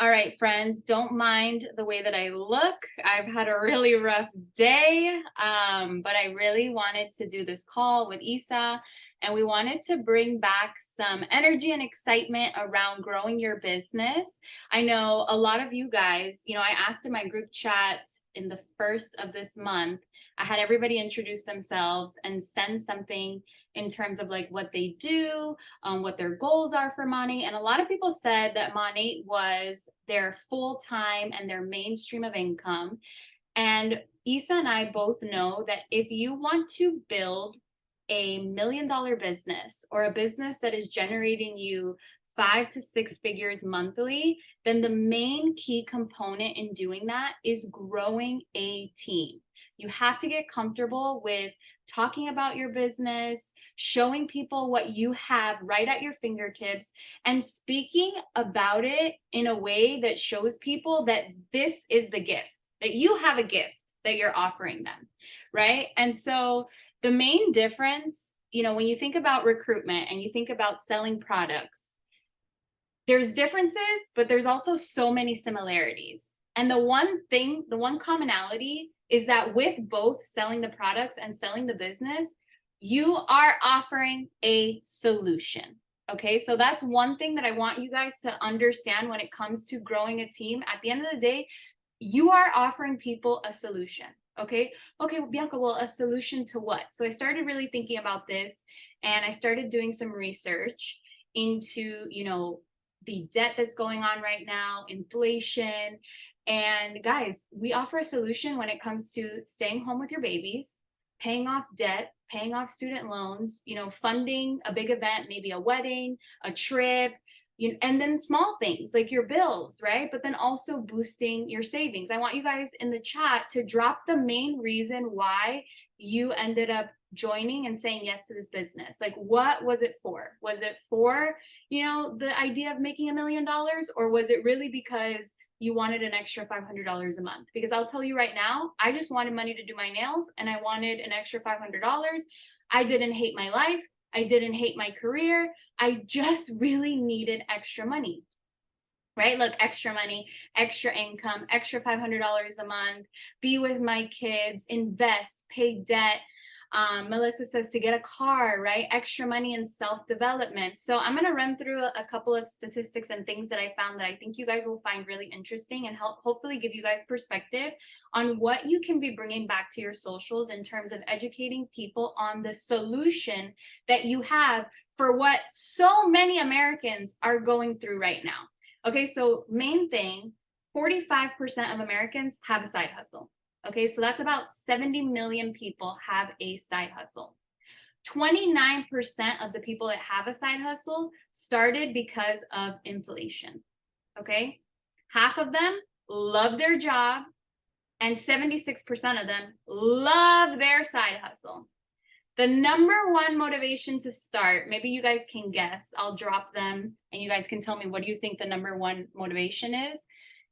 All right, friends, don't mind the way that I look. I've had a really rough day, but I really wanted to do this call with Isa, and we wanted to bring back some energy and excitement around growing your business. I know a lot of you guys, I asked in my group chat in the first of this month, I had everybody introduce themselves and send something in terms of like what they do, what their goals are for Monat. And a lot of people said that Monat was their full time and their mainstream of income. And Isa and I both know that if you want to build a $1 million business or a business that is generating you 5 to 6 figures monthly, then the main key component in doing that is growing a team. You have to get comfortable with talking about your business, showing people what you have right at your fingertips, and speaking about it in a way that shows people that this is the gift, that you have a gift that you're offering them, right? And so the main difference, when you think about recruitment and you think about selling products, there's differences, but there's also so many similarities. And the one commonality is that with both selling the products and selling the business, you are offering a solution. Okay, so that's one thing that I want you guys to understand when it comes to growing a team. At the end of the day, you are offering people a solution. Okay, Bianca, well, a solution to what? So I started really thinking about this, and I started doing some research into, the debt that's going on right now, inflation. And guys, we offer a solution when it comes to staying home with your babies, paying off debt, paying off student loans, funding a big event, maybe a wedding, a trip, and then small things like your bills, right? But then also boosting your savings. I want you guys in the chat to drop the main reason why you ended up joining and saying yes to this business. Like, what was it for? Was it for, the idea of making $1 million, or was it really because you wanted an extra $500 a month? Because I'll tell you right now, I just wanted money to do my nails and I wanted an extra $500. I didn't hate my life. I didn't hate my career. I just really needed extra money, right? Look, extra money, extra income, extra $500 a month, be with my kids, invest, pay debt. Melissa says to get a car, right? Extra money in self-development. So I'm going to run through a couple of statistics and things that I found that I think you guys will find really interesting and hopefully give you guys perspective on what you can be bringing back to your socials in terms of educating people on the solution that you have for what so many Americans are going through right now. Okay, so main thing, 45% of Americans have a side hustle. Okay, so that's about 70 million people have a side hustle. 29% of the people that have a side hustle started because of inflation. Okay, half of them love their job, and 76% of them love their side hustle. The number one motivation to start, maybe you guys can guess, I'll drop them and you guys can tell me, what do you think the number one motivation is?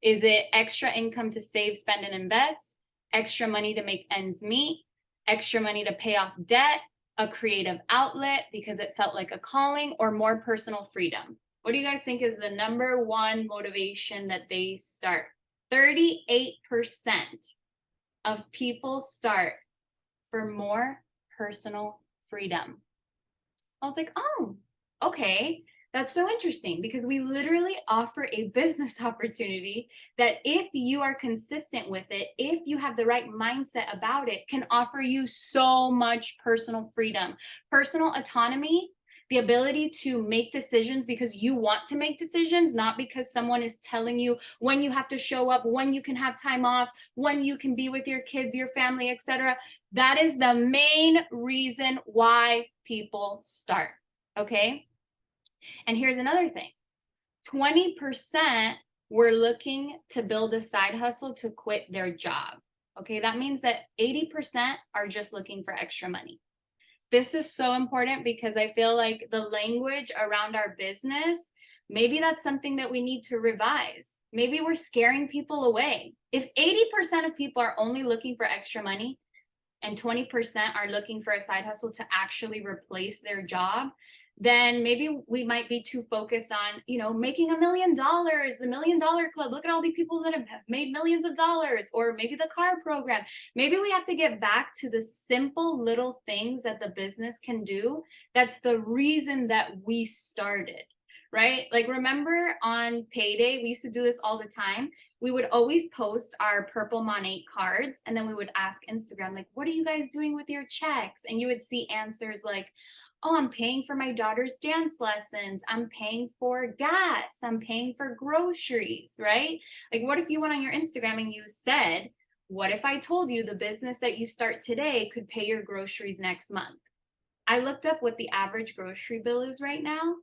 Is it extra income to save, spend, and invest? Extra money to make ends meet, extra money to pay off debt, a creative outlet because it felt like a calling, or more personal freedom? What do you guys think is the number one motivation that they start? 38% of people start for more personal freedom. I was like, oh, okay. That's so interesting, because we literally offer a business opportunity that if you are consistent with it, if you have the right mindset about it, can offer you so much personal freedom, personal autonomy, the ability to make decisions because you want to make decisions, not because someone is telling you when you have to show up, when you can have time off, when you can be with your kids, your family, etc. That is the main reason why people start, okay? And here's another thing. 20% were looking to build a side hustle to quit their job. Okay, that means that 80% are just looking for extra money. This is so important because I feel like the language around our business, maybe that's something that we need to revise. Maybe we're scaring people away. If 80% of people are only looking for extra money and 20% are looking for a side hustle to actually replace their job, then maybe we might be too focused on, making $1 million, the $1 Million Club. Look at all the people that have made millions of dollars, or maybe the car program. Maybe we have to get back to the simple little things that the business can do. That's the reason that we started, right? Like, remember on payday, we used to do this all the time. We would always post our purple Monat cards, and then we would ask Instagram, like, what are you guys doing with your checks? And you would see answers like, oh, I'm paying for my daughter's dance lessons. I'm paying for gas. I'm paying for groceries, right? Like, what if you went on your Instagram and you said, what if I told you the business that you start today could pay your groceries next month? I looked up what the average grocery bill is right now,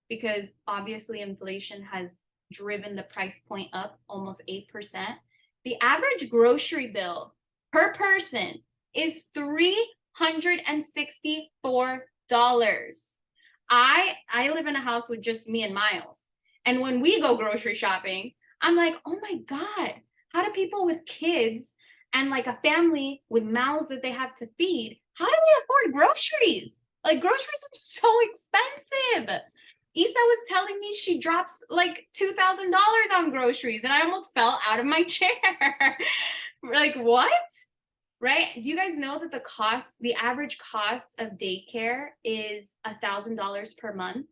because obviously inflation has driven the price point up almost 8%. The average grocery bill per person is $364. I live in a house with just me and Miles. And when we go grocery shopping, I'm like, oh my God, how do people with kids and like a family with mouths that they have to feed, how do they afford groceries? Like, groceries are so expensive. Isa was telling me she drops like $2,000 on groceries, and I almost fell out of my chair. Like, what? Right? Do you guys know that the average cost of daycare is $1,000 per month?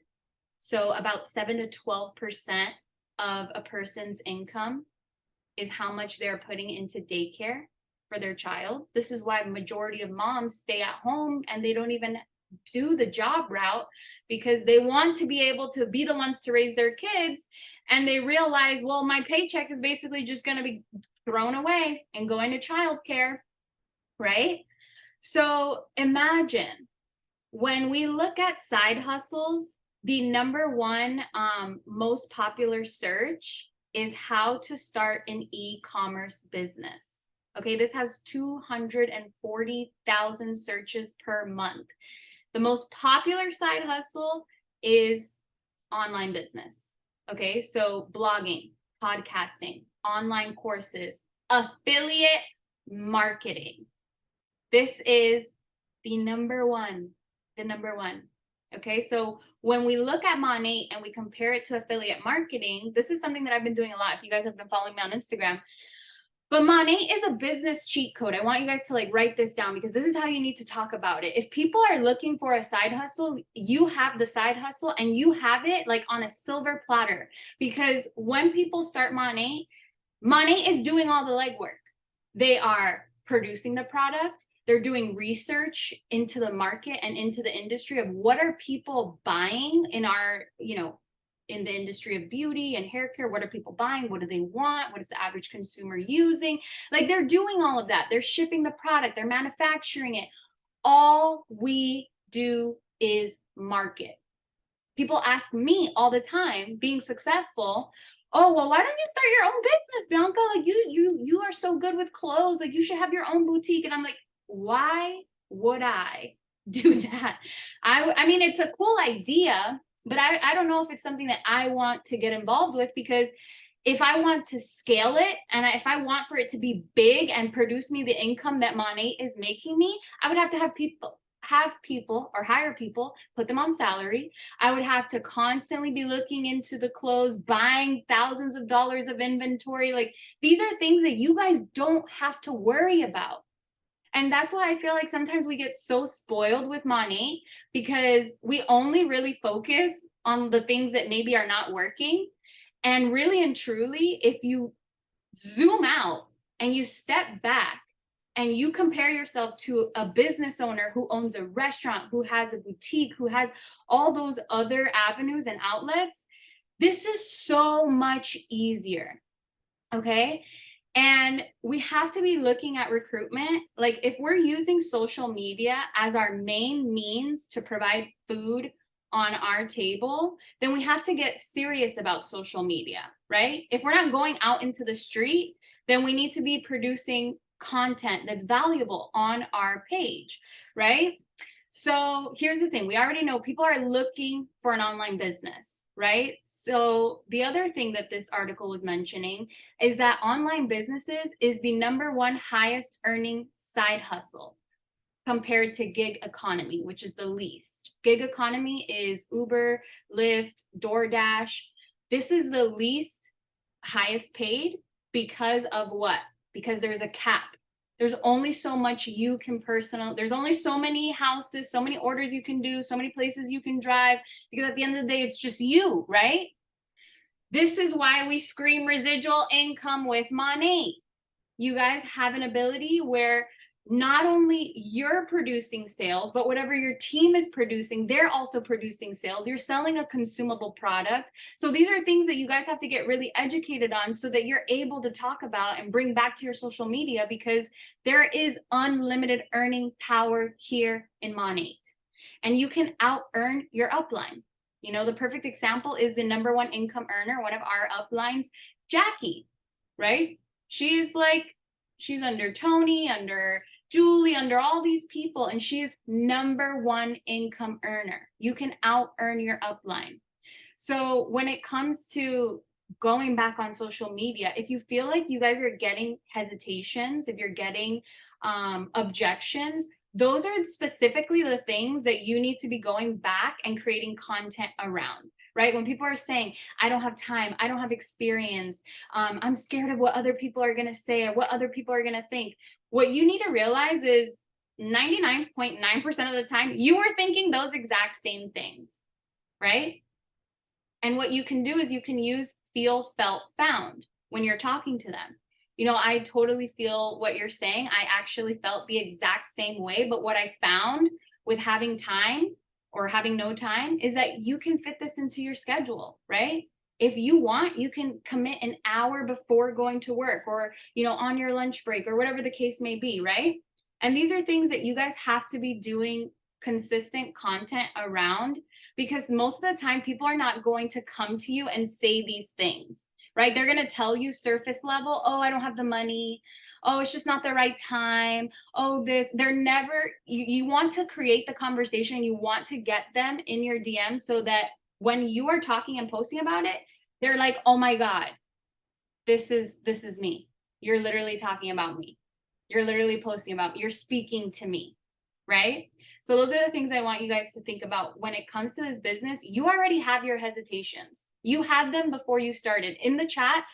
So about 7 to 12% of a person's income is how much they're putting into daycare for their child. This is why the majority of moms stay at home and they don't even do the job route, because they want to be able to be the ones to raise their kids. And they realize, well, my paycheck is basically just going to be thrown away and go into childcare. Right? So imagine, when we look at side hustles, the number one most popular search is how to start an e-commerce business. Okay, this has 240,000 searches per month. The most popular side hustle is online business. Okay, so blogging, podcasting, online courses, affiliate marketing. This is the number one. Okay, so when we look at Monat and we compare it to affiliate marketing, this is something that I've been doing a lot if you guys have been following me on Instagram. But Monat is a business cheat code. I want you guys to like write this down, because this is how you need to talk about it. If people are looking for a side hustle, you have the side hustle, and you have it like on a silver platter. Because when people start Monat is doing all the legwork. They are producing the product. They're doing research into the market and into the industry of what are people buying in our, in the industry of beauty and hair care. What are people buying? What do they want? What is the average consumer using? Like, they're doing all of that. They're shipping the product. They're manufacturing it. All we do is market. People ask me all the time, being successful, oh, well, why don't you start your own business, Bianca? Like, you are so good with clothes. Like, you should have your own boutique. And I'm like, why would I do that? I mean, it's a cool idea, but I don't know if it's something that I want to get involved with, because if I want to scale it, and if I want for it to be big and produce me the income that Monat is making me, I would have to have people or hire people, put them on salary. I would have to constantly be looking into the clothes, buying thousands of dollars of inventory. Like, these are things that you guys don't have to worry about. And that's why I feel like sometimes we get so spoiled with Monat, because we only really focus on the things that maybe are not working. And really and truly, if you zoom out and you step back and you compare yourself to a business owner who owns a restaurant, who has a boutique, who has all those other avenues and outlets, this is so much easier. Okay. And we have to be looking at recruitment. Like, if we're using social media as our main means to provide food on our table, then we have to get serious about social media, right? If we're not going out into the street, then we need to be producing content that's valuable on our page, right? So here's the thing. We already know people are looking for an online business, right? So the other thing that this article was mentioning is that online businesses is the number one highest earning side hustle. compared to gig economy, which is the least. Gig economy is Uber, Lyft, DoorDash. This is the least highest paid because of what? Because there's a cap. There's only so much you can there's only so many houses, so many orders you can do, so many places you can drive, because at the end of the day, it's just you, right? This is why we scream residual income with Monat. You guys have an ability where not only you're producing sales, but whatever your team is producing, they're also producing sales. You're selling a consumable product. So these are things that you guys have to get really educated on so that you're able to talk about and bring back to your social media, because there is unlimited earning power here in Monat. And you can out earn your upline. You know, the perfect example is the #1 income earner, one of our uplines, Jackie, right? She's under Tony, under Julie, under all these people, and she is #1 income earner. You can out earn your upline. So when it comes to going back on social media, if you feel like you guys are getting hesitations, if you're getting objections, those are specifically the things that you need to be going back and creating content around. Right? When people are saying, I don't have time, I don't have experience, I'm scared of what other people are going to say or what other people are going to think. What you need to realize is 99.9% of the time, you are thinking those exact same things, right? And what you can do is you can use feel, felt, found when you're talking to them. You know, I totally feel what you're saying. I actually felt the exact same way. But what I found with having time or having no time is that you can fit this into your schedule, right? If you want, you can commit an hour before going to work, or, you know, on your lunch break, or whatever the case may be, right? And these are things that you guys have to be doing consistent content around, because most of the time people are not going to come to you and say these things, right? They're going to tell you surface level, oh, I don't have the money. Oh, it's just not the right time. Oh, this, they're never, you want to create the conversation. You want to get them in your DM so that when you are talking and posting about it, they're like, oh my God, this is me. You're literally talking about me. You're literally posting about me. You're speaking to me, right? So those are the things I want you guys to think about when it comes to this business. You already have your hesitations. You had them before you started. In the chat,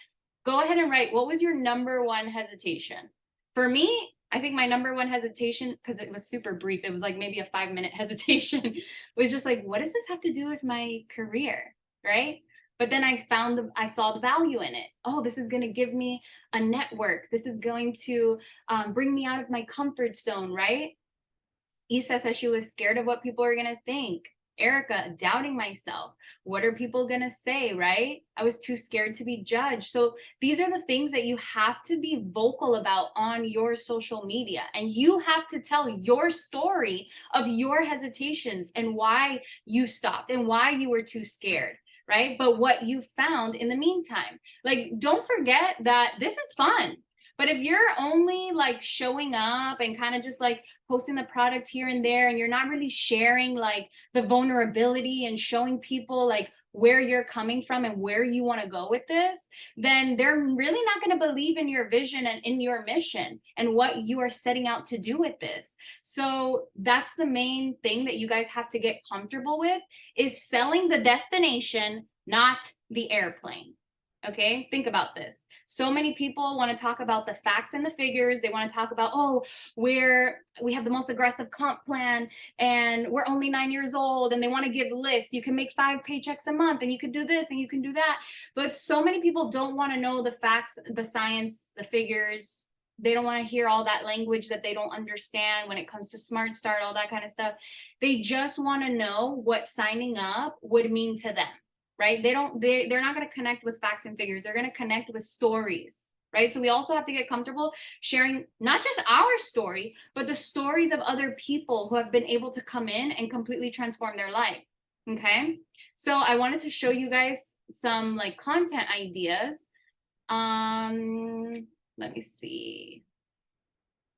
go ahead and write, what was your #1 hesitation? For me, I think my #1 hesitation, because it was super brief, it was like maybe a 5-minute hesitation, was just like, what does this have to do with my career, right? But then I saw the value in it. Oh, this is going to give me a network. This is going to bring me out of my comfort zone, right? Isa says she was scared of what people are going to think. Erica, doubting myself. What are people going to say, right? I was too scared to be judged. So these are the things that you have to be vocal about on your social media. And you have to tell your story of your hesitations and why you stopped and why you were too scared, right? But what you found in the meantime. Like, don't forget that this is fun. But if you're only like showing up and kind of just like posting the product here and there, and you're not really sharing like the vulnerability and showing people like where you're coming from and where you want to go with this, then they're really not going to believe in your vision and in your mission and what you are setting out to do with this. So that's the main thing that you guys have to get comfortable with, is selling the destination, not the airplane. Okay, think about this. So many people want to talk about the facts and the figures. They want to talk about, oh, we have the most aggressive comp plan and we're only 9 years old, and they want to give lists. You can make 5 paychecks a month and you can do this and you can do that. But so many people don't want to know the facts, the science, the figures. They don't want to hear all that language that they don't understand when it comes to Smart Start, all that kind of stuff. They just want to know what signing up would mean to them. Right? They're not going to connect with facts and figures. They're going to connect with stories, right? So we also have to get comfortable sharing not just our story, but the stories of other people who have been able to come in and completely transform their life. Okay. So I wanted to show you guys some like content ideas. Let me see,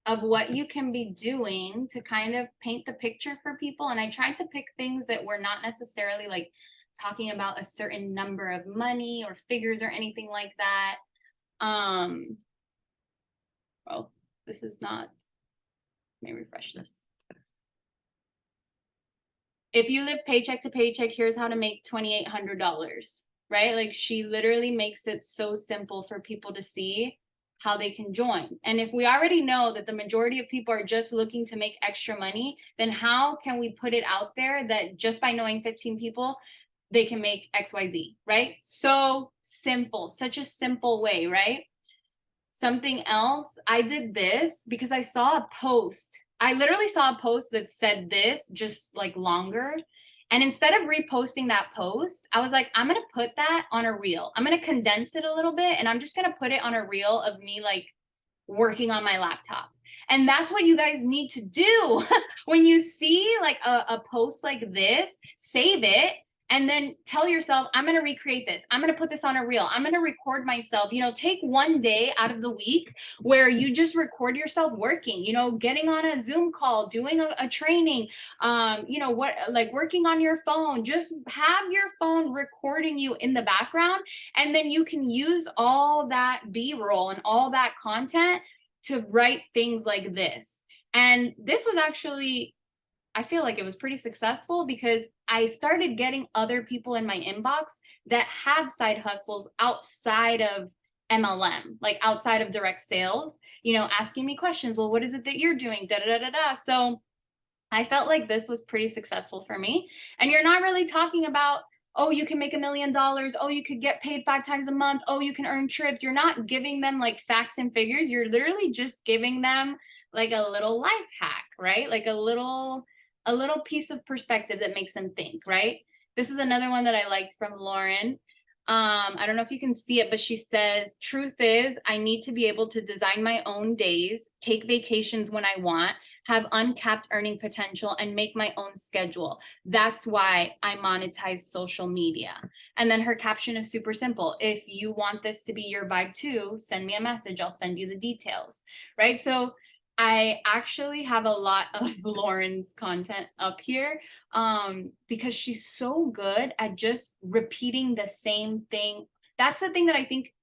of what you can be doing to kind of paint the picture for people. And I tried to pick things that were not necessarily like talking about a certain number of money or figures or anything like that. Well, this is not, let me refresh this. if you live paycheck to paycheck, here's how to make $2,800, right? Like she literally makes it so simple for people to see how they can join. And if we already know that the majority of people are just looking to make extra money, then how can we put it out there that just by knowing 15 people, they can make XYZ, right? So simple, such a simple way, right? Something else, I did this because I saw a post. I literally saw a post that said this, just like longer. And instead of reposting that post, I was like, I'm going to put that on a reel. I'm going to condense it a little bit and I'm just going to put it on a reel of me like working on my laptop. And that's what you guys need to do. When you see like a post like this, save it and then tell yourself, I'm going to recreate this. I'm going to put this on a reel. I'm going to record myself. You know, take one day out of the week where you just record yourself working, you know, getting on a Zoom call, doing a training, you know, what, like working on your phone. Just have your phone recording you in the background. And then you can use all that B-roll and all that content to write things like this. And this was actually, I feel like it was pretty successful because I started getting other people in my inbox that have side hustles outside of MLM, like outside of direct sales, you know, asking me questions. Well, what is it that you're doing? Da, da, da, da, da. So I felt like this was pretty successful for me. And you're not really talking about, oh, you can make $1 million. Oh, you could get paid 5 times a month. Oh, you can earn trips. You're not giving them like facts and figures. You're literally just giving them like a little life hack, right? Like a little piece of perspective that makes them think, right? This is another one that I liked from Lauren. I don't know if you can see it, but she says, truth is, I need to be able to design my own days, take vacations when I want, have uncapped earning potential, and make my own schedule. That's why I monetize social media. And then her caption is super simple. If you want this to be your vibe too, send me a message. I'll send you the details, right? So I actually have a lot of Lauren's content up here because she's so good at just repeating the same thing. That's the thing that I think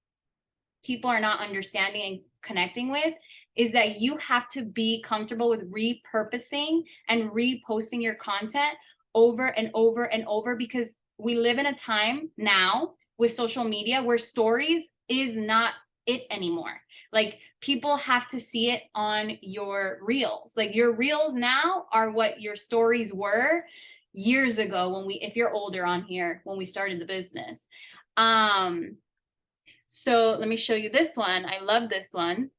people are not understanding and connecting with, is that you have to be comfortable with repurposing and reposting your content over and over and over, because we live in a time now with social media where stories is not it anymore. Like people have to see it on your reels. Like your reels now are what your stories were years ago when we, if you're older on here, when we started the business. So let me show you this one. I love this one.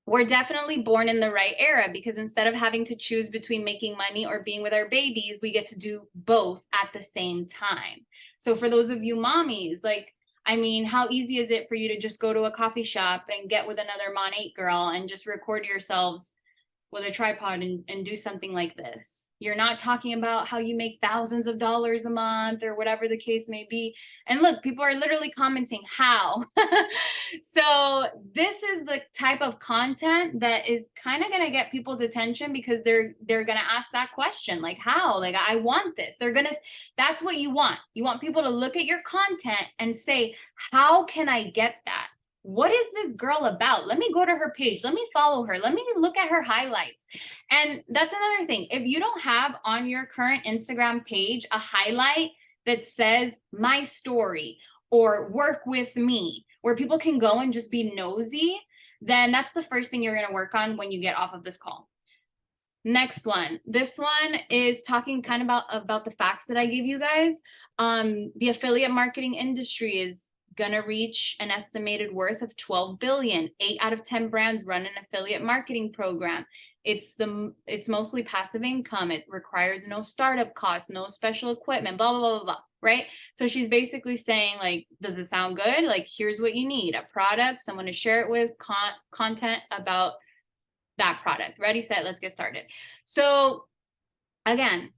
We're definitely born in the right era, because instead of having to choose between making money or being with our babies, we get to do both at the same time. So for those of you mommies, like, I mean, how easy is it for you to just go to a coffee shop and get with another Mon 8 girl and just record yourselves with a tripod and do something like this? You're not talking about how you make thousands of dollars a month or whatever the case may be. And look, people are literally commenting how. So this is the type of content that is kind of going to get people's attention, because they're going to ask that question, like how, like I want this. They're going to, that's what you want. You want people to look at your content and say, how can I get that? What is this girl about? Let me go to her page. Let me follow her. Let me look at her highlights. And that's another thing. If you don't have on your current Instagram page a highlight that says my story or work with me, where people can go and just be nosy, then that's the first thing you're going to work on when you get off of this call. Next one. This one is talking kind of about the facts that I gave you guys. The affiliate marketing industry is gonna reach an estimated worth of 12 billion. 8 out of 10 brands run an affiliate marketing program. It's mostly passive income. It requires no startup costs, no special equipment, blah, blah, blah, blah, blah, right? So she's basically saying, like, does it sound good? Like, here's what you need: a product, someone to share it with, content about that product. Ready, set, let's get started. So again,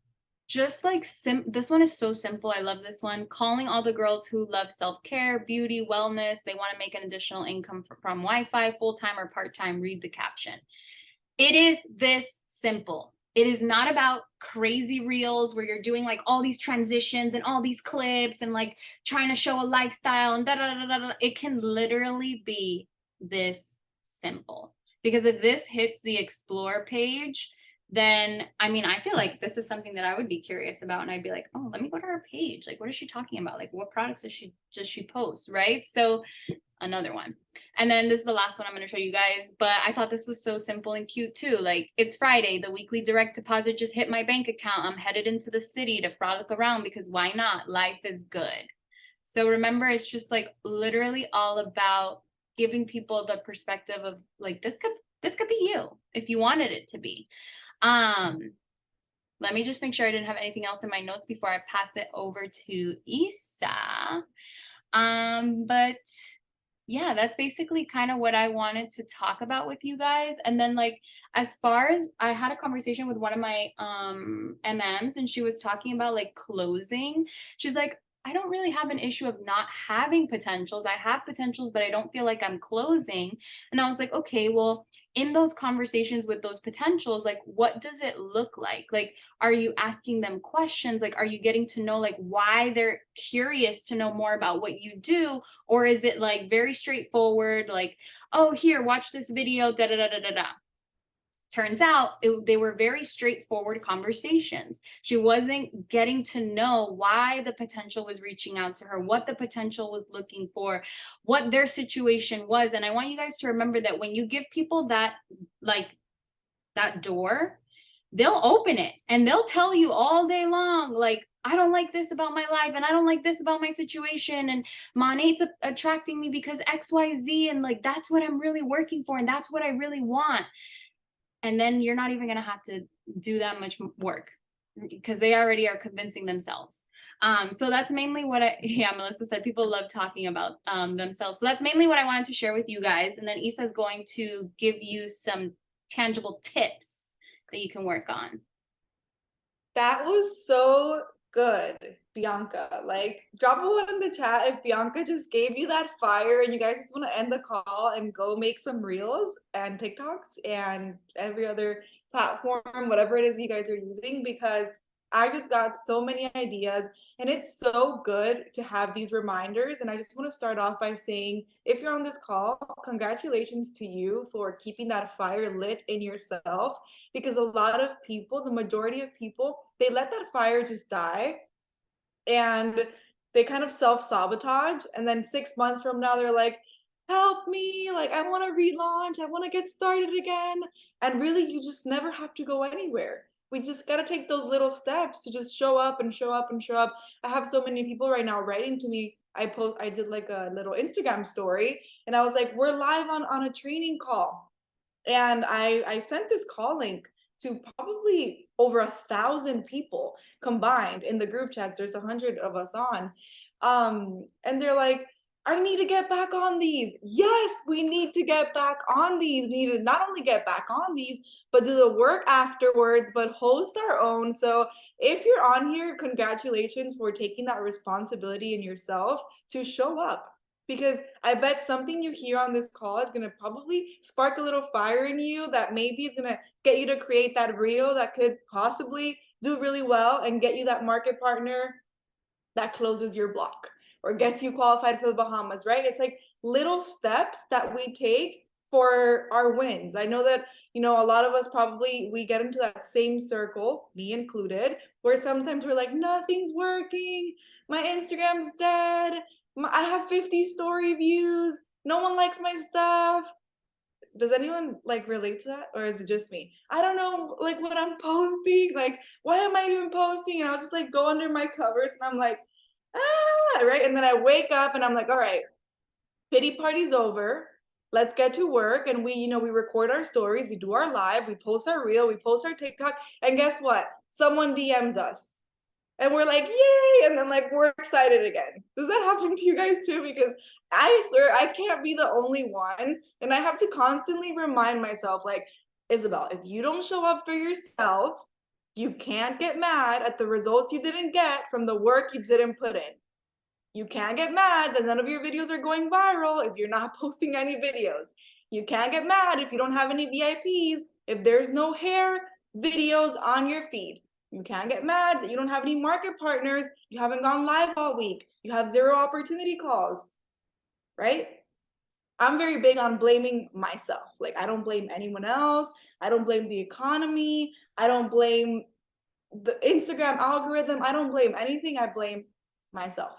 just like this one is so simple. I love this one. Calling all the girls who love self-care, beauty, wellness. They want to make an additional income from Wi-Fi, full-time or part-time. Read the caption. It is this simple. It is not about crazy reels where you're doing like all these transitions and all these clips and like trying to show a lifestyle and da da da da da. It can literally be this simple, because if this hits the explore page, then I mean, I feel like this is something that I would be curious about, and I'd be like, oh, let me go to her page. Like, what is she talking about? Like, what products does she post, right? So another one. And then this is the last one I'm going to show you guys, but I thought this was so simple and cute too. Like, it's Friday, the weekly direct deposit just hit my bank account. I'm headed into the city to frolic around because why not? Life is good. So remember, it's just like literally all about giving people the perspective of like, this could be you if you wanted it to be. Let me just make sure I didn't have anything else in my notes before I pass it over to Isa. But yeah, that's basically kind of what I wanted to talk about with you guys. And then like, as far as I had a conversation with one of my MMs, and she was talking about like closing. She's like, I don't really have an issue of not having potentials. I have potentials, but I don't feel like I'm closing. And I was like, okay, well, in those conversations with those potentials, like, what does it look like? Like, are you asking them questions? Like, are you getting to know like why they're curious to know more about what you do? Or is it like very straightforward, like, oh, here, watch this video, da da da da da da. Turns out they were very straightforward conversations. She wasn't getting to know why the potential was reaching out to her, what the potential was looking for, what their situation was. And I want you guys to remember that when you give people that, like, that door, they'll open it and they'll tell you all day long, like, I don't like this about my life, and I don't like this about my situation, and Monet's attracting me because XYZ, and like, that's what I'm really working for, and that's what I really want. And then you're not even going to have to do that much work because they already are convincing themselves. So that's mainly what yeah, Melissa said, people love talking about themselves. So that's mainly what I wanted to share with you guys. And then Isa is going to give you some tangible tips that you can work on. That was so good, Bianca. Like, drop a one in the chat if Bianca just gave you that fire and you guys just want to end the call and go make some reels and TikToks and every other platform, whatever it is you guys are using, because I just got so many ideas and it's so good to have these reminders. And I just want to start off by saying, if you're on this call, congratulations to you for keeping that fire lit in yourself, because a lot of people, the majority of people, they let that fire just die and they kind of self-sabotage, and then 6 months from now they're like, help me, like, I want to relaunch, I want to get started again. And really, you just never have to go anywhere. We just got to take those little steps to just show up and show up and show up. I have so many people right now writing to me. I did like a little Instagram story and I was like, we're live on a training call, and I sent this call link to probably over 1,000 people combined in the group chats. There's 100 of us on, and they're like, I need to get back on these. Yes, we need to get back on these. We need to not only get back on these, but do the work afterwards, but host our own. So if you're on here, congratulations for taking that responsibility in yourself to show up, because I bet something you hear on this call is going to probably spark a little fire in you that maybe is going to get you to create that reel that could possibly do really well and get you that market partner that closes your block or gets you qualified for the Bahamas, right? It's like little steps that we take for our wins. I know that, a lot of us probably, we get into that same circle, me included, where sometimes we're like, nothing's working. My Instagram's dead. I have 50 story views. No one likes my stuff. Does anyone like relate to that, or is it just me? I don't know, like, what I'm posting, like, why am I even posting? And I'll just like go under my covers and I'm like, right? And then I wake up and I'm like, all right, pity party's over. Let's get to work. And we record our stories, we do our live, we post our reel, we post our TikTok, and guess what? Someone DMs us and we're like, yay, and then like we're excited again. Does that happen to you guys too? Because I swear I can't be the only one, and I have to constantly remind myself, like, Isabel, if you don't show up for yourself, you can't get mad at the results you didn't get from the work you didn't put in. You can't get mad that none of your videos are going viral if you're not posting any videos. You can't get mad if you don't have any VIPs, if there's no hair videos on your feed. You can't get mad that you don't have any market partners, you haven't gone live all week, you have 0 opportunity calls, right? I'm very big on blaming myself. Like, I don't blame anyone else. I don't blame the economy. I don't blame the Instagram algorithm. I don't blame anything. I blame myself.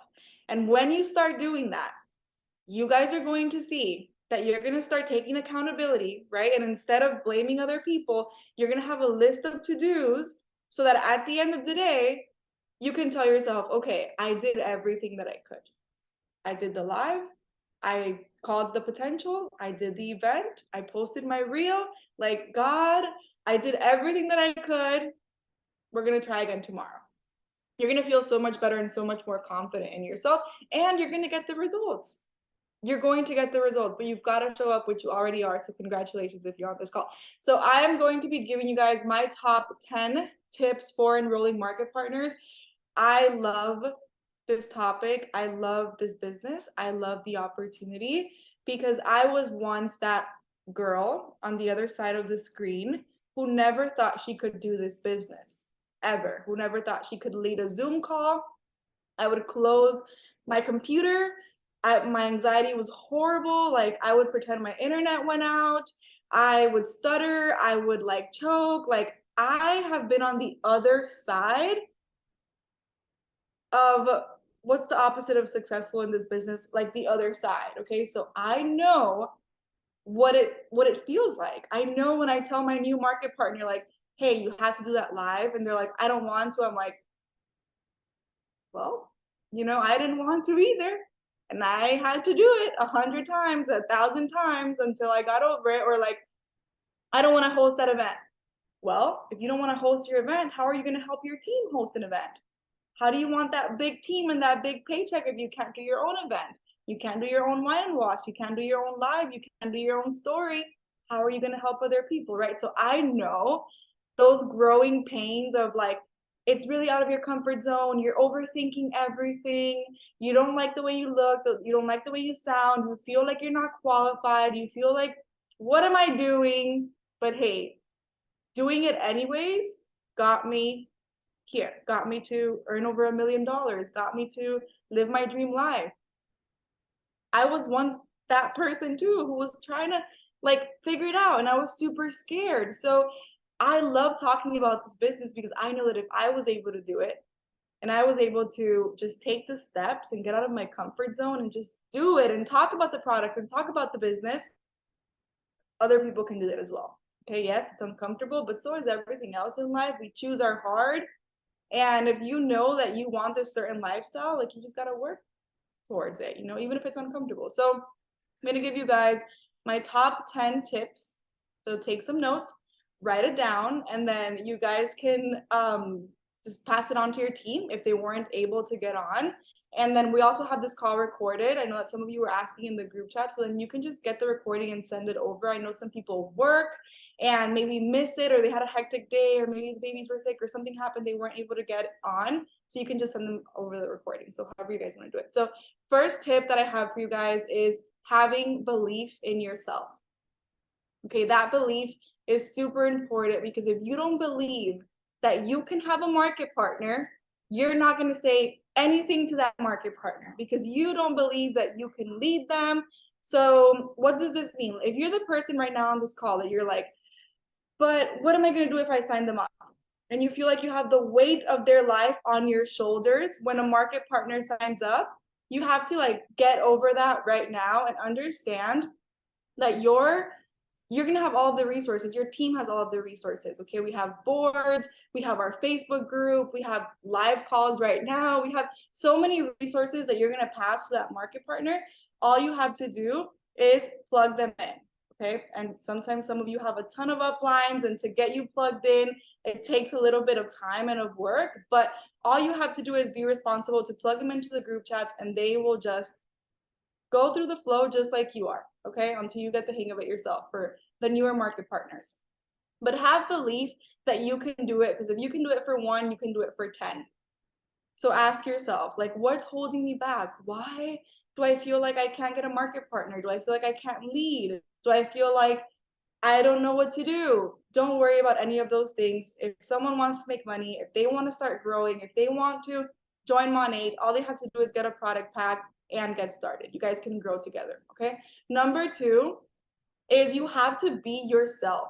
And when you start doing that, you guys are going to see that you're going to start taking accountability, right? And instead of blaming other people, you're going to have a list of to-dos so that at the end of the day, you can tell yourself, okay, I did everything that I could. I did the live, I called the potential, I did the event, I posted my reel. Like, God, I did everything that I could. We're going to try again tomorrow. You're going to feel so much better and so much more confident in yourself, and you're going to get the results. You're going to get the results, but you've got to show up, which you already are. So congratulations if you're on this call. So I am going to be giving you guys my top 10 tips for enrolling market partners. I love this topic. I love this business. I love the opportunity because I was once that girl on the other side of the screen who never thought she could do this business ever, who never thought she could lead a Zoom call. I would close my computer. My anxiety was horrible. Like, I would pretend my internet went out. I would stutter. I would like choke. Like, I have been on the other side of what's the opposite of successful in this business, like the other side. Okay, so I know what it feels like. I know when I tell my new market partner, like, hey, you have to do that live, and they're like, I don't want to. I'm like, well, I didn't want to either, and I had to do it 100 times, 1,000 times until I got over it. Or like, I don't want to host that event. Well, if you don't want to host your event, how are you going to help your team host an event? How do you want that big team and that big paycheck if you can't do your own event? You can't do your own wine and watch. You can't do your own live. You can't do your own story. How are you going to help other people, right? So I know those growing pains of like, it's really out of your comfort zone. You're overthinking everything. You don't like the way you look. You don't like the way you sound. You feel like you're not qualified. You feel like, what am I doing? But hey, doing it anyways got me here, got me to earn over $1 million, got me to live my dream life. I was once that person too who was trying to like figure it out, and I was super scared. So I love talking about this business because I know that if I was able to do it and I was able to just take the steps and get out of my comfort zone and just do it and talk about the product and talk about the business, other people can do that as well. Okay, yes, it's uncomfortable, but so is everything else in life. We choose our hard. And if you know that you want this certain lifestyle, like, you just got to work towards it, even if it's uncomfortable. So I'm going to give you guys my top 10 tips. So take some notes, write it down, and then you guys can just pass it on to your team if they weren't able to get on. And then we also have this call recorded. I know that some of you were asking in the group chat, so then you can just get the recording and send it over. I know some people work and maybe miss it, or they had a hectic day, or maybe the babies were sick or something happened, they weren't able to get on. So you can just send them over the recording. So however you guys want to do it. So first tip that I have for you guys is having belief in yourself. Okay, that belief is super important because if you don't believe that you can have a market partner, you're not going to say anything to that market partner because you don't believe that you can lead them. So what does this mean? If you're the person right now on this call that you're like, but what am I going to do if I sign them up? And you feel like you have the weight of their life on your shoulders when a market partner signs up, you have to like get over that right now and understand that you're going to have all of the resources. Your team has all of the resources. Okay, we have boards, we have our Facebook group, we have live calls right now. We have so many resources that you're going to pass to that market partner. All you have to do is plug them in. Okay, and sometimes some of you have a ton of uplines, and to get you plugged in, it takes a little bit of time and of work, but all you have to do is be responsible to plug them into the group chats, and they will just go through the flow just like you are, okay, until you get the hang of it yourself for the newer market partners. But have belief that you can do it, because if you can do it for one, you can do it for 10. So ask yourself, like, what's holding me back? Why do I feel like I can't get a market partner? Do I feel like I can't lead? Do I feel like I don't know what to do? Don't worry about any of those things. If someone wants to make money, if they want to start growing, if they want to join Monat, all they have to do is get a product pack and get started. You guys can grow together, okay? Number 2 is you have to be yourself.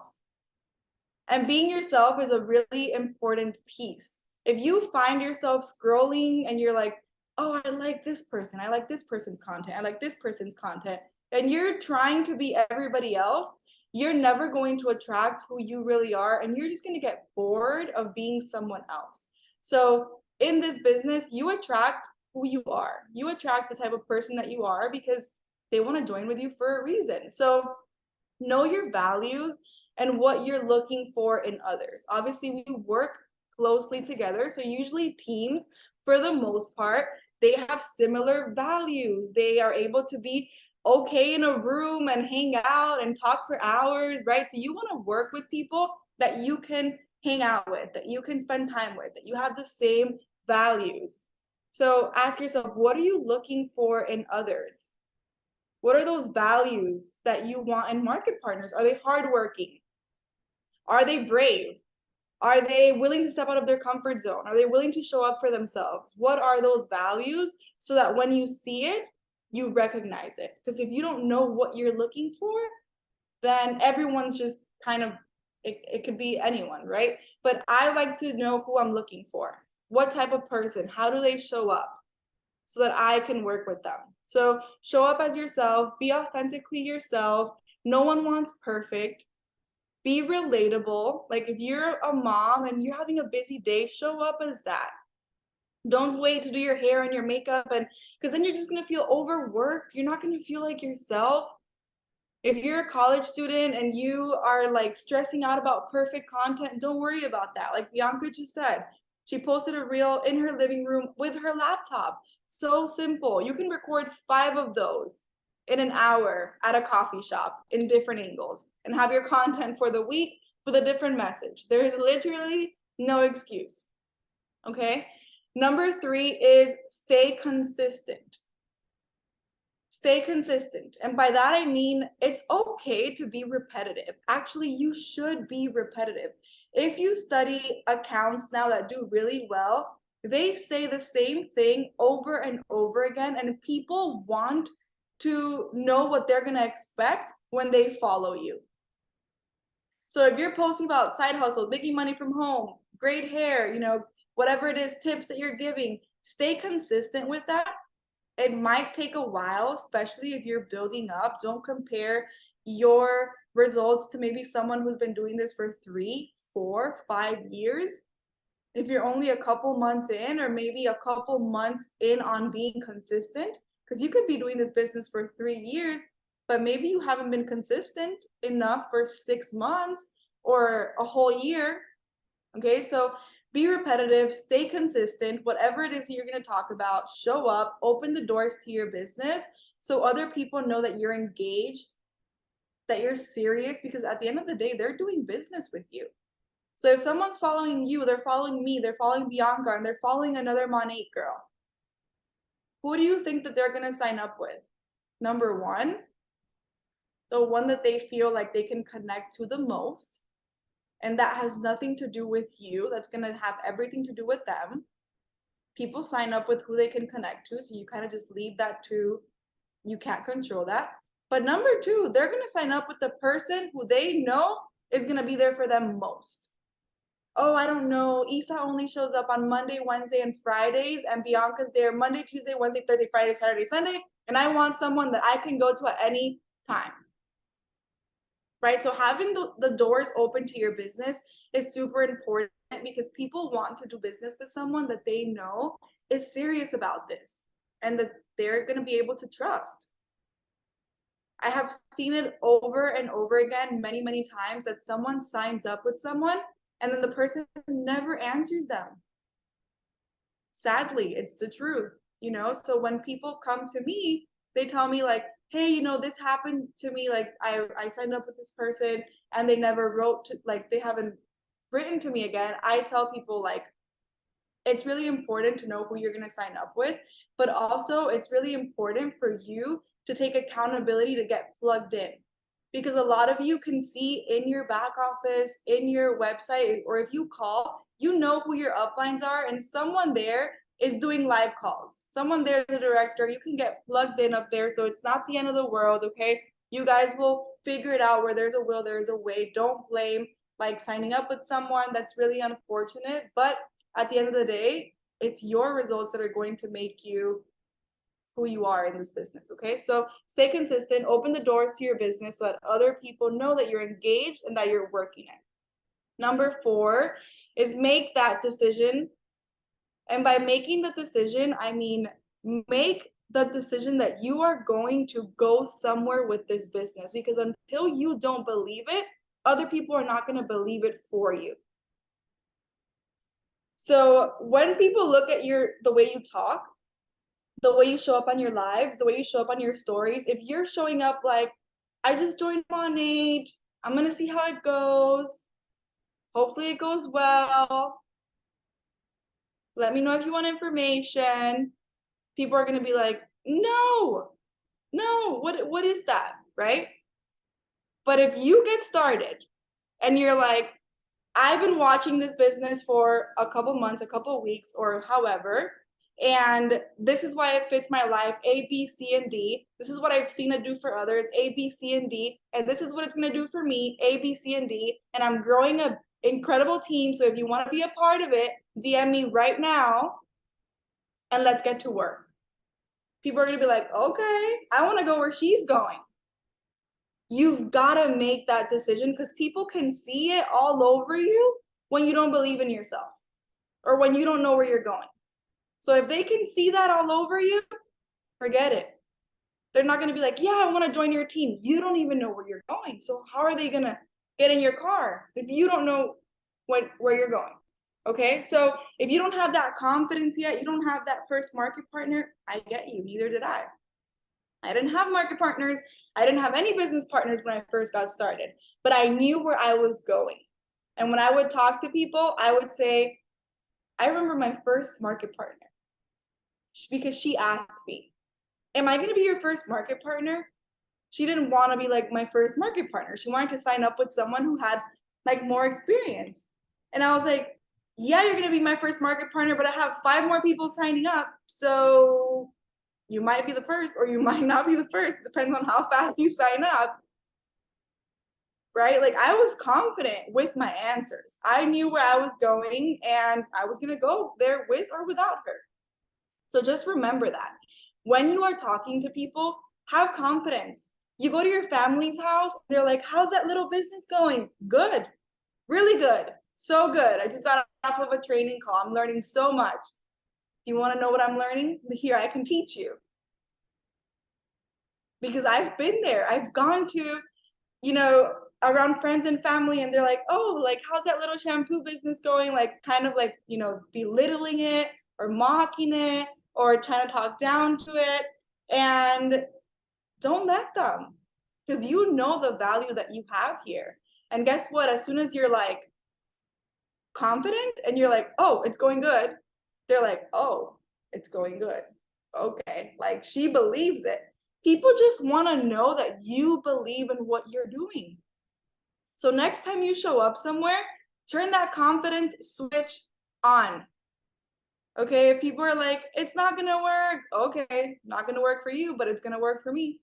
And being yourself is a really important piece. If you find yourself scrolling and you're like, oh, I like this person, I like this person's content, I like this person's content, and you're trying to be everybody else, you're never going to attract who you really are, and you're just going to get bored of being someone else. So in this business, you attract who you are. You attract the type of person that you are because they want to join with you for a reason. So know your values and what you're looking for in others. Obviously, we work closely together. So usually teams, for the most part, they have similar values. They are able to be okay in a room and hang out and talk for hours, right? So you want to work with people that you can hang out with, that you can spend time with, that you have the same values. So ask yourself, what are you looking for in others? What are those values that you want in market partners? Are they hardworking? Are they brave? Are they willing to step out of their comfort zone? Are they willing to show up for themselves? What are those values so that when you see it, you recognize it? Because if you don't know what you're looking for, then everyone's just kind of, it could be anyone, right? But I like to know who I'm looking for. What type of person? How do they show up? So that I can work with them. So show up as yourself, be authentically yourself. No one wants perfect. Be relatable. Like if you're a mom and you're having a busy day, show up as that. Don't wait to do your hair and your makeup, and because then you're just gonna feel overworked. You're not gonna feel like yourself. If you're a college student and you are like stressing out about perfect content, don't worry about that. Like Bianca just said, she posted a reel in her living room with her laptop. So simple. You can record 5 of those in an hour at a coffee shop in different angles and have your content for the week with a different message. There is literally no excuse. Okay. Number 3 is stay consistent. Stay consistent. And by that, I mean, it's okay to be repetitive. Actually, you should be repetitive. If you study accounts now that do really well, they say the same thing over and over again, and people want to know what they're going to expect when they follow you. So if you're posting about side hustles, making money from home, great hair, whatever it is, tips that you're giving, stay consistent with that. It might take a while, especially if you're building up. Don't compare your results to maybe someone who's been doing this for 3, 4, 5 years. If you're only a couple months in, or maybe a couple months in on being consistent, because you could be doing this business for 3 years, but maybe you haven't been consistent enough for 6 months or a whole year. Okay, so be repetitive, stay consistent, whatever it is that you're going to talk about, show up, open the doors to your business so other people know that you're engaged, that you're serious, because at the end of the day, they're doing business with you. So if someone's following you, they're following me, they're following Bianca, and they're following another Monat girl, who do you think that they're going to sign up with? Number 1, the one that they feel like they can connect to the most. And that has nothing to do with you. That's going to have everything to do with them. People sign up with who they can connect to. So you kind of just leave that to, you can't control that. But number 2, they're going to sign up with the person who they know is going to be there for them most. Oh, I don't know. Isa only shows up on Monday, Wednesday, and Fridays. And Bianca's there Monday, Tuesday, Wednesday, Thursday, Friday, Saturday, Sunday. And I want someone that I can go to at any time. Right? So having the doors open to your business is super important, because people want to do business with someone that they know is serious about this and that they're going to be able to trust. I have seen it over and over again, many, many times, that someone signs up with someone and then the person never answers them. Sadly, it's the truth, So when people come to me, they tell me like, hey, this happened to me. Like I signed up with this person and they never wrote to, like, they haven't written to me again. I tell people like, it's really important to know who you're going to sign up with, but also it's really important for you to take accountability to get plugged in, because a lot of you can see in your back office, in your website, or if you call, who your uplines are, and someone there is doing live calls. Someone there's a director, you can get plugged in up there. So it's not the end of the world, okay? You guys will figure it out. Where there's a will, there is a way. Don't blame like signing up with someone. That's really unfortunate. But at the end of the day, it's your results that are going to make you who you are in this business, okay? So stay consistent, open the doors to your business so that other people know that you're engaged and that you're working it. Number 4 is make that decision. And by making the decision, I mean make the decision that you are going to go somewhere with this business, because until you don't believe it, other people are not going to believe it for you. So when people look at the way you talk, the way you show up on your lives, the way you show up on your stories, if you're showing up like, I just joined Monade, I'm going to see how it goes. Hopefully it goes well. Let me know if you want information. People are going to be like, no, what is that, right? But if you get started and you're like, I've been watching this business for a couple months, a couple weeks, or however, and this is why it fits my life, A, B, C, and D. This is what I've seen it do for others, A, B, C, and D. And this is what it's going to do for me, A, B, C, and D. And I'm growing an incredible team. So if you want to be a part of it, DM me right now and let's get to work. People are going to be like, okay, I want to go where she's going. You've got to make that decision, because people can see it all over you when you don't believe in yourself or when you don't know where you're going. So if they can see that all over you, forget it. They're not going to be like, yeah, I want to join your team. You don't even know where you're going. So how are they going to get in your car if you don't know where you're going? Okay, so if you don't have that confidence yet, you don't have that first market partner, I get you. Neither did I. I didn't have market partners. I didn't have any business partners when I first got started, but I knew where I was going. And when I would talk to people, I would say, I remember my first market partner, because she asked me, am I going to be your first market partner? She didn't want to be like my first market partner. She wanted to sign up with someone who had like more experience. And I was like, yeah, you're going to be my first market partner, but I have 5 more people signing up. So you might be the first or you might not be the first. It depends on how fast you sign up. Right? Like I was confident with my answers. I knew where I was going and I was going to go there with or without her. So just remember that. When you are talking to people, have confidence. You go to your family's house, they're like, how's that little business going? Good. Really good. So good. I just got off of a training call. I'm learning so much. Do you want to know what I'm learning? Here, I can teach you. Because I've been there. I've gone to, around friends and family, and they're like, oh, like, how's that little shampoo business going? Like, kind of like, belittling it or mocking it or trying to talk down to it. And don't let them, because you know the value that you have here. And guess what? As soon as you're like confident and you're like, oh, it's going good, they're like, oh, it's going good. Okay, like she believes it. People just want to know that you believe in what you're doing. So next time you show up somewhere, turn that confidence switch on. Okay, if people are like, it's not going to work, okay, not going to work for you, but it's going to work for me.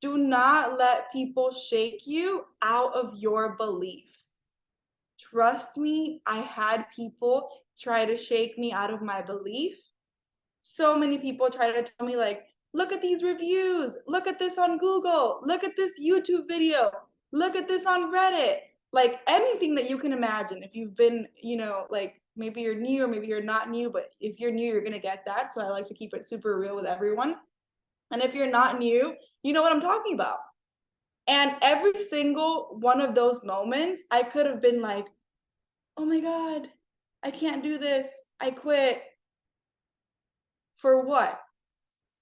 Do not let people shake you out of your belief. Trust me, I had people try to shake me out of my belief. So many people try to tell me like, look at these reviews, look at this on Google, look at this YouTube video, look at this on Reddit, like anything that you can imagine. If you've been, like maybe you're new or maybe you're not new, but if you're new, you're going to get that. So I like to keep it super real with everyone. And if you're not new, you know what I'm talking about. And every single one of those moments, I could have been like, oh my God, I can't do this. I quit. For what?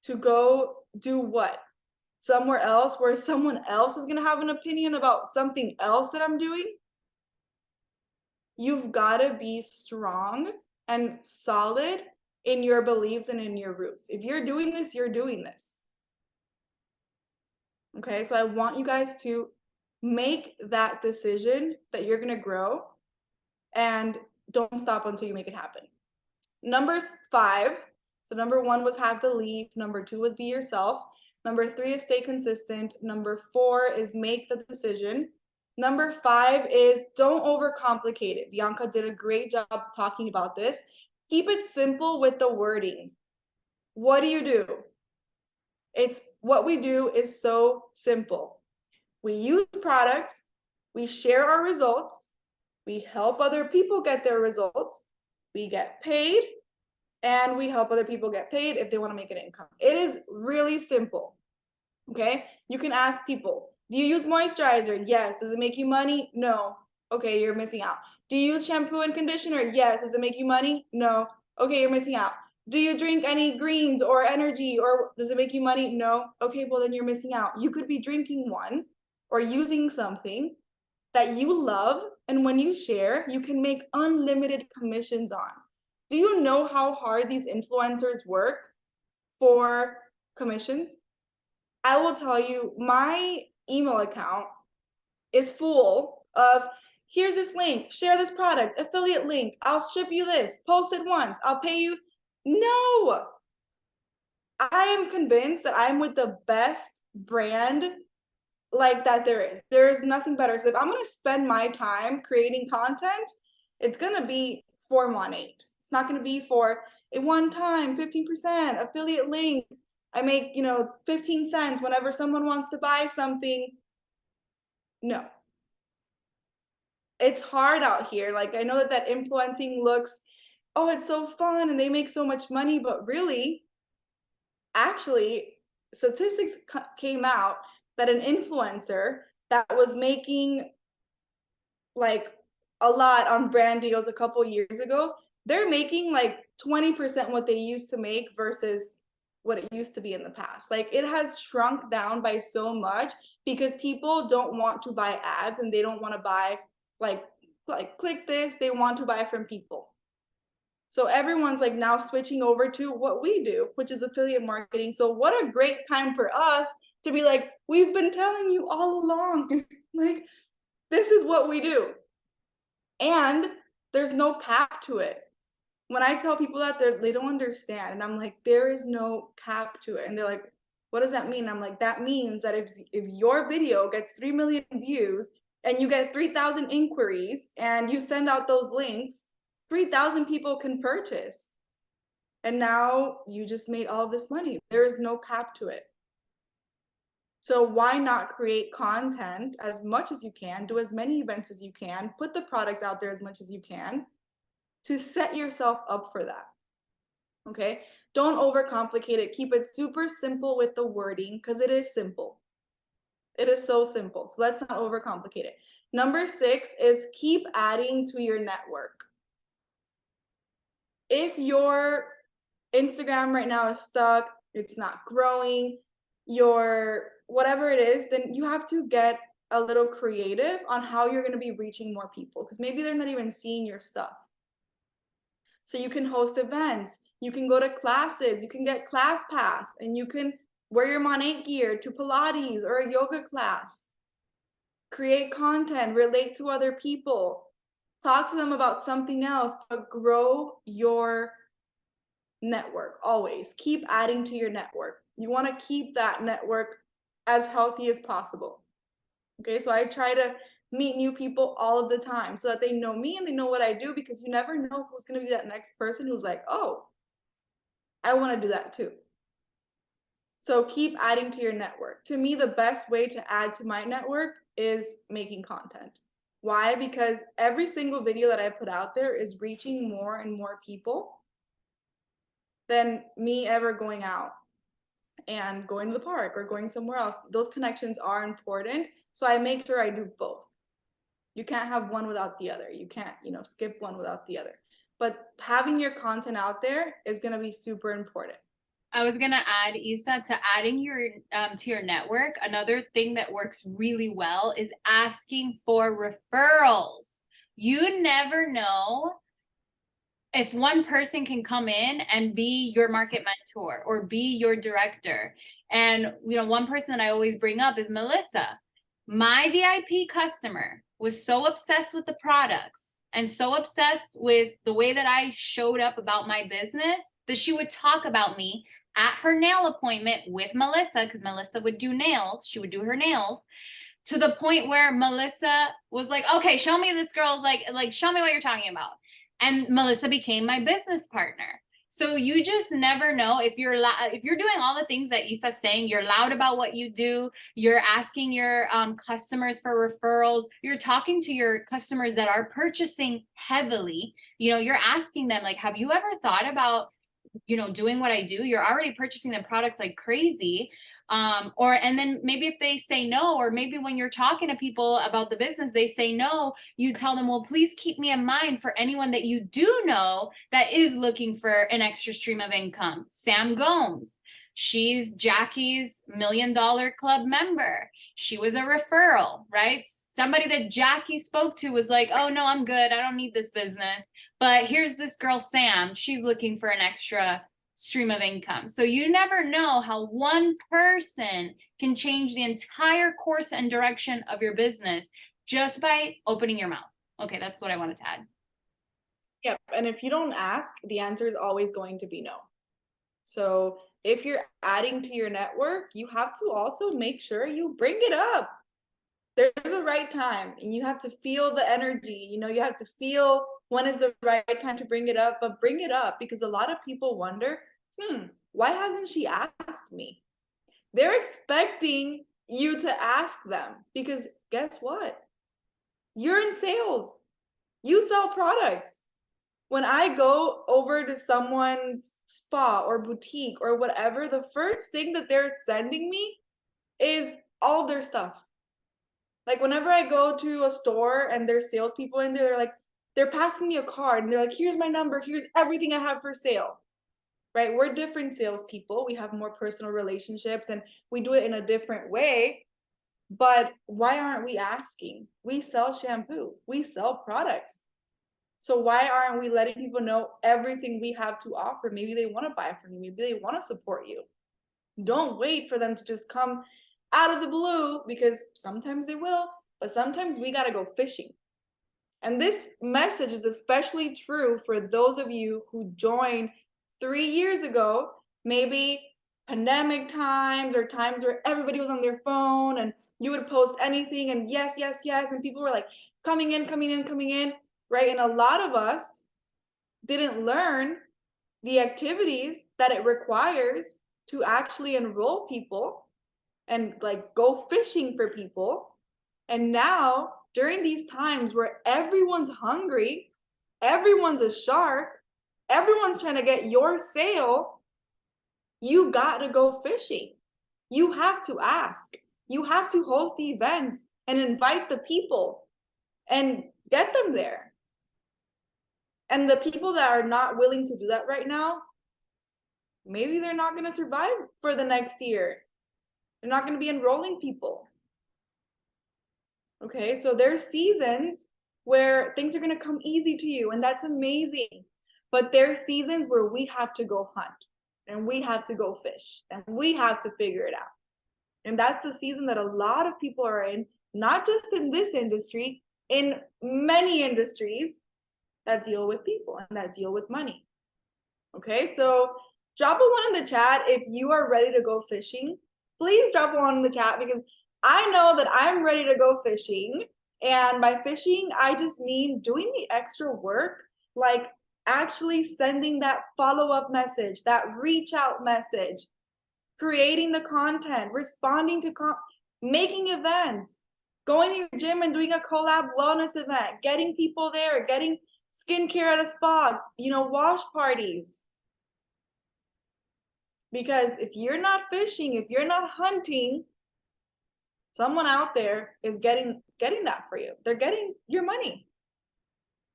To go do what? Somewhere else where someone else is going to have an opinion about something else that I'm doing? You've got to be strong and solid in your beliefs and in your roots. If you're doing this, you're doing this. Okay, so I want you guys to make that decision that you're going to grow, and don't stop until you make it happen. Number 5. So number 1 was have belief. Number 2 was be yourself. Number 3 is stay consistent. Number 4 is make the decision. Number 5 is don't overcomplicate it. Bianca did a great job talking about this. Keep it simple with the wording. What do? It's what we do is so simple. We use products, we share our results, we help other people get their results, we get paid, and we help other people get paid if they want to make an income. It is really simple. Okay, you can ask people, do you use moisturizer? Yes. Does it make you money? No. Okay, you're missing out. Do you use shampoo and conditioner? Yes. Does it make you money? No. Okay, you're missing out. Do you drink any greens or energy, or does it make you money? No. Okay, well then you're missing out. You could be drinking one or using something that you love, and when you share, you can make unlimited commissions on. Do you know how hard these influencers work for commissions? I will tell you, my email account is full of, here's this link, share this product, affiliate link, I'll ship you this, post it once, I'll pay you. No, I am convinced that I'm with the best brand like that there is. There is nothing better. So if I'm going to spend my time creating content, it's going to be for Monat. It's not going to be for a one-time 15% affiliate link. I make, 15 cents whenever someone wants to buy something. No. It's hard out here. Like, I know that influencing looks, oh, it's so fun and they make so much money, but really, actually, statistics came out that an influencer that was making like a lot on brand deals a couple years ago, they're making like 20% what they used to make versus what it used to be in the past. Like, it has shrunk down by so much because people don't want to buy ads and they don't want to buy like click this, they want to buy from people. So everyone's like now switching over to what we do, which is affiliate marketing. So what a great time for us to be like, we've been telling you all along, like, this is what we do. And there's no cap to it. When I tell people that, they don't understand. And I'm like, there is no cap to it. And they're like, what does that mean? I'm like, that means that if your video gets 3 million views and you get 3,000 inquiries and you send out those links, 3,000 people can purchase. And now you just made all of this money. There is no cap to it. So why not create content as much as you can, do as many events as you can, put the products out there as much as you can to set yourself up for that. Okay, don't overcomplicate it. Keep it super simple with the wording because it is simple. It is so simple. So let's not overcomplicate it. Number 6 is keep adding to your network. If your Instagram right now is stuck, it's not growing, your whatever it is, then you have to get a little creative on how you're going to be reaching more people, because maybe they're not even seeing your stuff. So you can host events, you can go to classes, you can get ClassPass, and you can wear your Monat gear to Pilates or a yoga class. Create content, relate to other people, talk to them about something else, but grow your network. Always keep adding to your network. You want to keep that network as healthy as possible. Okay, so I try to meet new people all of the time so that they know me and they know what I do, because you never know who's going to be that next person who's like, oh, I want to do that too. So keep adding to your network. To me, the best way to add to my network is making content. Why? Because every single video that I put out there is reaching more and more people than me ever going out and going to the park or going somewhere else. Those connections are important. So I make sure I do both. You can't have one without the other. You can't, skip one without the other. But having your content out there is going to be super important. I was gonna add, Isa, to adding your to your network. Another thing that works really well is asking for referrals. You never know if one person can come in and be your market mentor or be your director. And one person that I always bring up is Melissa. My VIP customer was so obsessed with the products and so obsessed with the way that I showed up about my business that she would talk about me at her nail appointment with Melissa, because Melissa would do nails. She would do her nails, to the point where Melissa was like, okay, show me this girl's like, show me what you're talking about. And Melissa became my business partner. So you just never know if you're doing all the things that Isa's saying. You're loud about what you do. You're asking your customers for referrals. You're talking to your customers that are purchasing heavily. You're asking them, like, have you ever thought about, doing what I do? You're already purchasing the products like crazy. And then maybe if they say no, or maybe when you're talking to people about the business, they say no, you tell them, well, please keep me in mind for anyone that you do know that is looking for an extra stream of income. Sam Gomes, she's Jackie's $1 Million Club member. She was a referral, right? Somebody that Jackie spoke to was like, oh no, I'm good, I don't need this business. But here's this girl, Sam, she's looking for an extra stream of income. So you never know how one person can change the entire course and direction of your business just by opening your mouth. Okay, that's what I wanted to add. Yep. And if you don't ask, the answer is always going to be no. So if you're adding to your network, you have to also make sure you bring it up. There's a right time, and you have to feel the energy. You have to feel when is the right time to bring it up, but bring it up, because a lot of people wonder, why hasn't she asked me? They're expecting you to ask them, because guess what? You're in sales. You sell products. When I go over to someone's spa or boutique or whatever, the first thing that they're sending me is all their stuff. Like whenever I go to a store and there's salespeople in there, they're passing me a card and they're like, here's my number, here's everything I have for sale. Right? We're different salespeople. We have more personal relationships and we do it in a different way. But why aren't we asking? We sell shampoo, we sell products. So why aren't we letting people know everything we have to offer? Maybe they want to buy from you. Maybe they want to support you. Don't wait for them to just come out of the blue, because sometimes they will, but sometimes we got to go fishing. And this message is especially true for those of you who joined 3 years ago, maybe pandemic times or times where everybody was on their phone and you would post anything and yes, yes, yes. And people were like coming in, right? And a lot of us didn't learn the activities that it requires to actually enroll people and go fishing for people. And now during these times where everyone's hungry, everyone's a shark, everyone's trying to get your sale, you got to go fishing. You have to ask. You have to host the events and invite the people and get them there. And the people that are not willing to do that right now, maybe they're not going to survive for the next year. They're not going to be enrolling people. Okay, so there's seasons where things are going to come easy to you, and that's amazing. But there's seasons where we have to go hunt, and we have to go fish, and we have to figure it out. And that's the season that a lot of people are in, not just in this industry, in many industries that deal with people and that deal with money. Okay, so drop a 1 in the chat if you are ready to go fishing. Please drop a 1 in the chat, because I know that I'm ready to go fishing. And by fishing, I just mean doing the extra work, like actually sending that follow-up message, that reach out message, creating the content, responding to making events, going to your gym and doing a collab wellness event, getting people there, getting skincare at a spa, wash parties. Because if you're not fishing, if you're not hunting, someone out there is getting that for you. They're getting your money.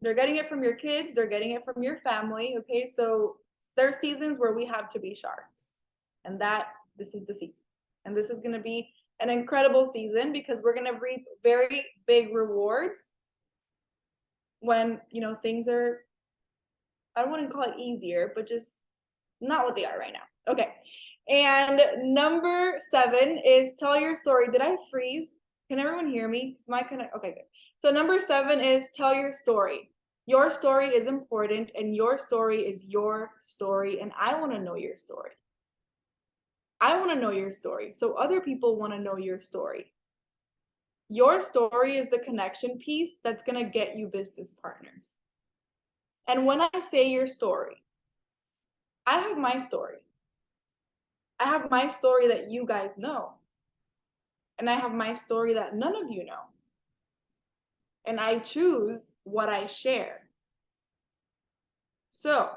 They're getting it from your kids. They're getting it from your family. Okay, so there are seasons where we have to be sharks, and this is the season. And this is going to be an incredible season, because we're going to reap very big rewards when things are, I don't want to call it easier, but just not what they are right now. Okay. And number 7 is tell your story. Did I freeze? Can everyone hear me? Okay, good. So number 7 is tell your story. Your story is important, and your story is your story, and I want to know your story. I want to know your story, so other people want to know your story. Your story is the connection piece that's going to get you business partners. And when I say your story, I have my story. I have my story that you guys know. And I have my story that none of you know. And I choose what I share. So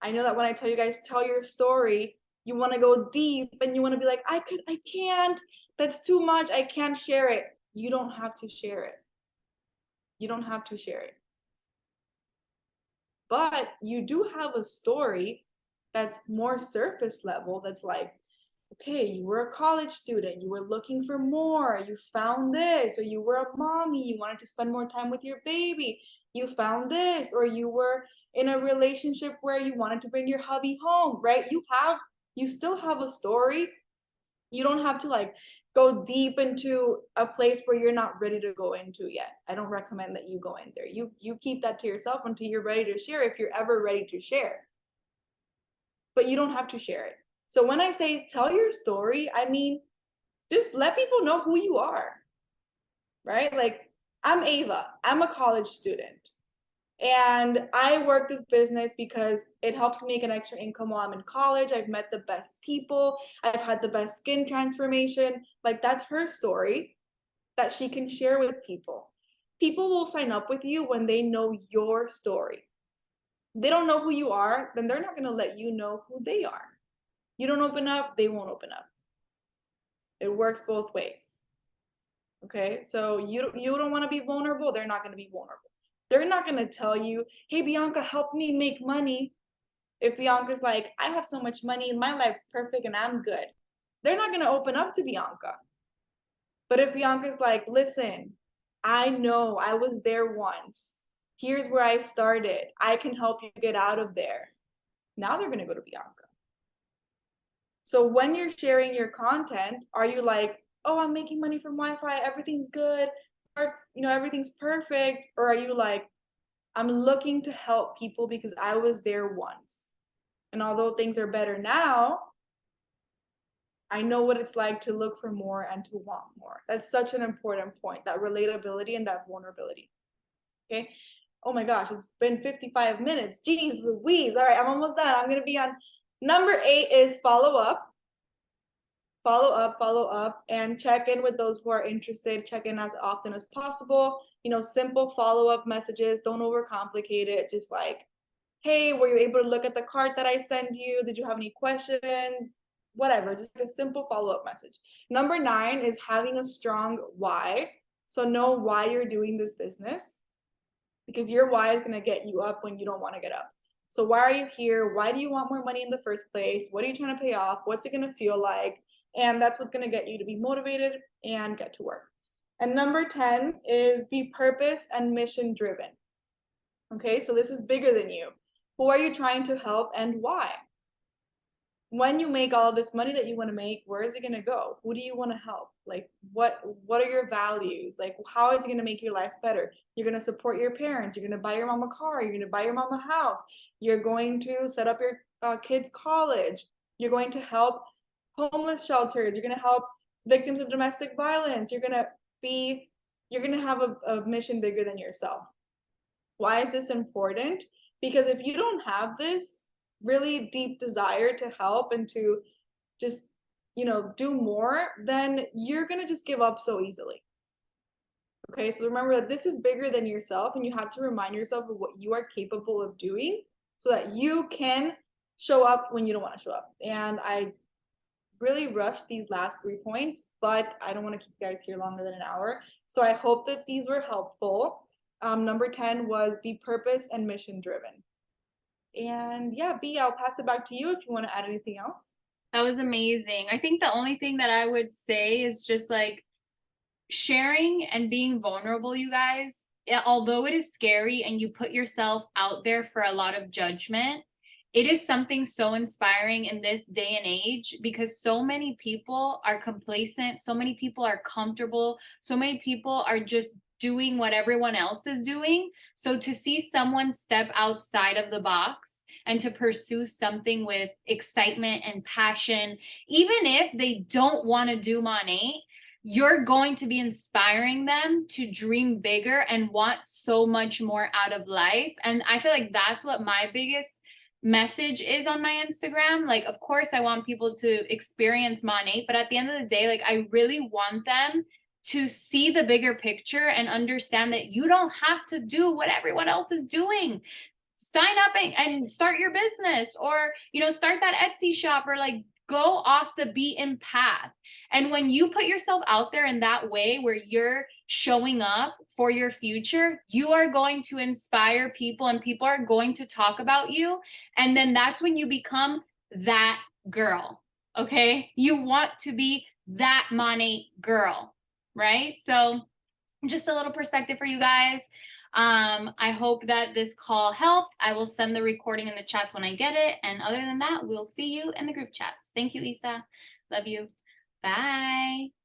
I know that when I tell you guys, tell your story, you want to go deep and you want to be like, I can't, that's too much, I can't share it. You don't have to share it. You don't have to share it. But you do have a story that's more surface level, that's like, okay, you were a college student, you were looking for more, you found this, or you were a mommy, you wanted to spend more time with your baby, you found this, or you were in a relationship where you wanted to bring your hubby home, right? You still have a story. You don't have to like go deep into a place where you're not ready to go into yet. I don't recommend that you go in there. You keep that to yourself until you're ready to share, if you're ever ready to share. But you don't have to share it. So when I say tell your story, I mean, just let people know who you are, right? Like, I'm Ava, I'm a college student, and I work this business because it helps me make an extra income while I'm in college. I've met the best people, I've had the best skin transformation. Like, that's her story that she can share with people. People will sign up with you when they know your story. They don't know who you are, then they're not going to let you know who they are. You don't open up, they won't open up. It works both ways. Okay, so you don't want to be vulnerable, they're not going to be vulnerable. They're not going to tell you, hey, Bianca, help me make money. If Bianca's like, I have so much money and my life's perfect and I'm good, they're not going to open up to Bianca. But if Bianca's like, listen, I know I was there once. Here's where I started. I can help you get out of there. Now they're going to go to Bianca. So when you're sharing your content, are you like, oh, I'm making money from Wi-Fi, everything's good, or everything's perfect? Or are you like, I'm looking to help people because I was there once. And although things are better now, I know what it's like to look for more and to want more. That's such an important point, that relatability and that vulnerability. Okay. Oh my gosh, it's been 55 minutes. Jeez Louise. All right, I'm almost done. I'm going to be on number 8 is follow up. Follow up, and check in with those who are interested. Check in as often as possible. Simple follow-up messages. Don't overcomplicate it. Just like, hey, were you able to look at the cart that I sent you? Did you have any questions? Whatever, just a simple follow-up message. Number 9 is having a strong why. So know why you're doing this business, because your why is going to get you up when you don't want to get up. So why are you here? Why do you want more money in the first place? What are you trying to pay off? What's it going to feel like? And that's what's going to get you to be motivated and get to work. And number 10 is be purpose and mission driven. Okay, so this is bigger than you. Who are you trying to help and why? When you make all this money that you want to make, where is it going to go? Who do you want to help? Like, what are your values? Like, how is it going to make your life better? You're going to support your parents. You're going to buy your mom a car. You're going to buy your mom a house. You're going to set up your kids' college. You're going to help homeless shelters. You're going to help victims of domestic violence. You're going to have a mission bigger than yourself. Why is this important? Because if you don't have this really deep desire to help and to just do more, then you're going to just give up so easily. Okay, so remember that this is bigger than yourself, and you have to remind yourself of what you are capable of doing so that you can show up when you don't want to show up. And I really rushed these last 3 points, but I don't want to keep you guys here longer than an hour. So I hope that these were helpful. Number 10 was be purpose and mission driven. And yeah, B, I'll pass it back to you if you want to add anything else. That was amazing. I think the only thing that I would say is just like sharing and being vulnerable, you guys. Although it is scary and you put yourself out there for a lot of judgment, it is something so inspiring in this day and age, because so many people are complacent, so many people are comfortable, so many people are just doing what everyone else is doing. So to see someone step outside of the box and to pursue something with excitement and passion, even if they don't want to do Monat, you're going to be inspiring them to dream bigger and want so much more out of life. And I feel like that's what my biggest message is on my Instagram. Like, of course, I want people to experience Monat, but at the end of the day, like, I really want them to see the bigger picture and understand that you don't have to do what everyone else is doing. Sign up and start your business, or, you know, start that Etsy shop, or like go off the beaten path. And when you put yourself out there in that way where you're showing up for your future, you are going to inspire people and people are going to talk about you. And then that's when you become that girl. Okay. You want to be that Monat girl, right? So just a little perspective for you guys. I hope that this call helped. I will send the recording in the chats when I get it. And other than that, we'll see you in the group chats. Thank you, Isa. Love you. Bye.